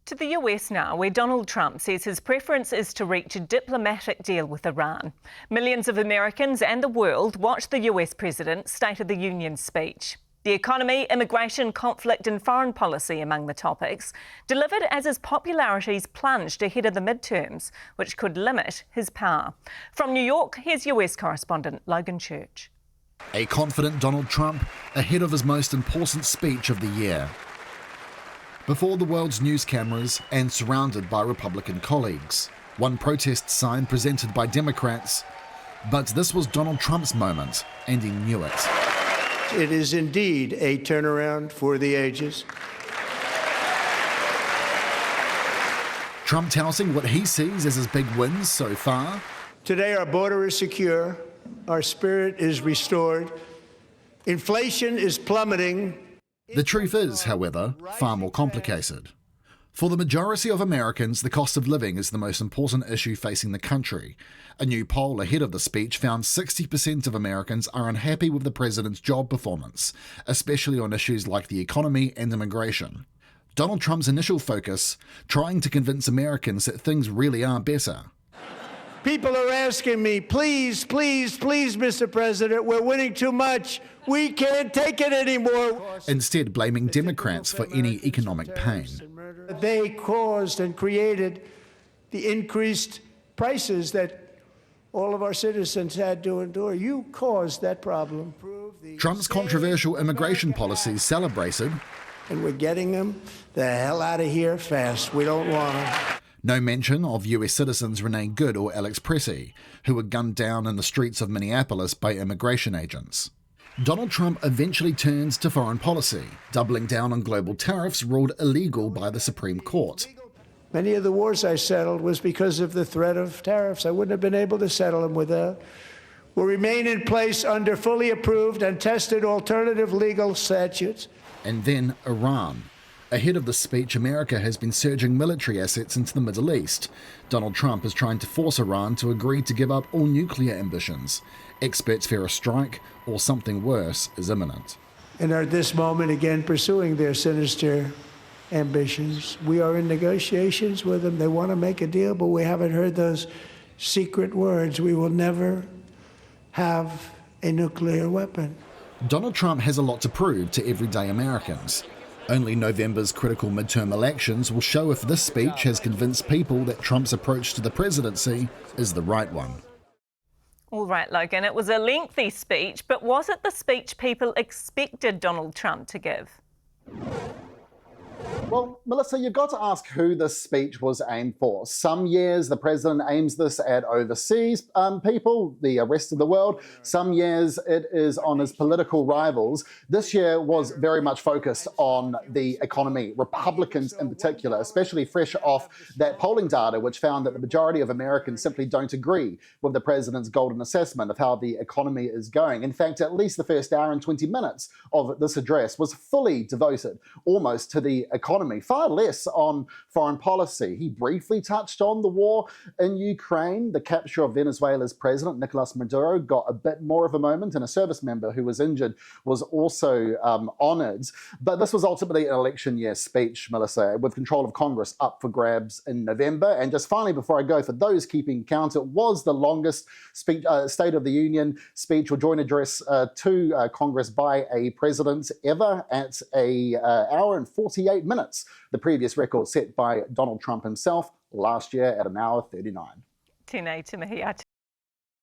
To the US now, where Donald Trump says his preference is to reach a diplomatic deal with Iran. Millions of Americans and the world watched the US President's State of the Union speech. The economy, immigration, conflict and foreign policy among the topics, delivered as his popularities plunged ahead of the midterms, which could limit his power. From New York, here's US correspondent Logan Church. A confident Donald Trump ahead of his most important speech of the year. Before the world's news cameras and surrounded by Republican colleagues. One protest sign presented by Democrats. But this was Donald Trump's moment, and he knew it. It is indeed a turnaround for the ages. Trump touting what he sees as his big wins so far. Today our border is secure, our spirit is restored, inflation is plummeting. The truth is, however, far more complicated. For the majority of Americans, the cost of living is the most important issue facing the country. A new poll ahead of the speech found 60% of Americans are unhappy with the president's job performance, especially on issues like the economy and immigration. Donald Trump's initial focus, trying to convince Americans that things really are better. People are asking me, please, please, please, Mr. President, we're winning too much. We can't take it anymore. Instead, blaming Democrats for any economic pain. They caused and created the increased prices that all of our citizens had to endure. You caused that problem. Trump's controversial immigration policies celebrated. And we're getting them the hell out of here fast. We don't want them. No mention of US citizens Renee Good or Alex Pressey, who were gunned down in the streets of Minneapolis by immigration agents. Donald Trump eventually turns to foreign policy, doubling down on global tariffs ruled illegal by the Supreme Court. Many of the wars I settled was because of the threat of tariffs. I wouldn't have been able to settle them without. Will remain in place under fully approved and tested alternative legal statutes. And then Iran. Ahead of the speech, America has been surging military assets into the Middle East. Donald Trump is trying to force Iran to agree to give up all nuclear ambitions. Experts fear a strike or something worse is imminent. And are at this moment again pursuing their sinister ambitions. We are in negotiations with them. They want to make a deal, but we haven't heard those secret words. We will never have a nuclear weapon. Donald Trump has a lot to prove to everyday Americans. Only November's critical midterm elections will show if this speech has convinced people that Trump's approach to the presidency is the right one. All right, Logan, it was a lengthy speech, but was it the speech people expected Donald Trump to give? Well, Melissa, you've got to ask who this speech was aimed for. Some years the president aims this at overseas people, the rest of the world. Some years it is on his political rivals. This year was very much focused on the economy, Republicans in particular, especially fresh off that polling data, which found that the majority of Americans simply don't agree with the president's golden assessment of how the economy is going. In fact, at least the first hour and 20 minutes of this address was fully devoted almost to the economy, far less on foreign policy. He briefly touched on the war in Ukraine. The capture of Venezuela's president, Nicolas Maduro, got a bit more of a moment, and a service member who was injured was also honoured. But this was ultimately an election year speech, Melissa, with control of Congress up for grabs in November. And just finally, before I go, for those keeping count, it was the longest speech, State of the Union speech or joint address to Congress by a president ever, at an hour and 48 minutes. The previous record set by Donald Trump himself last year at an hour 39. Tēnei te mihi atu.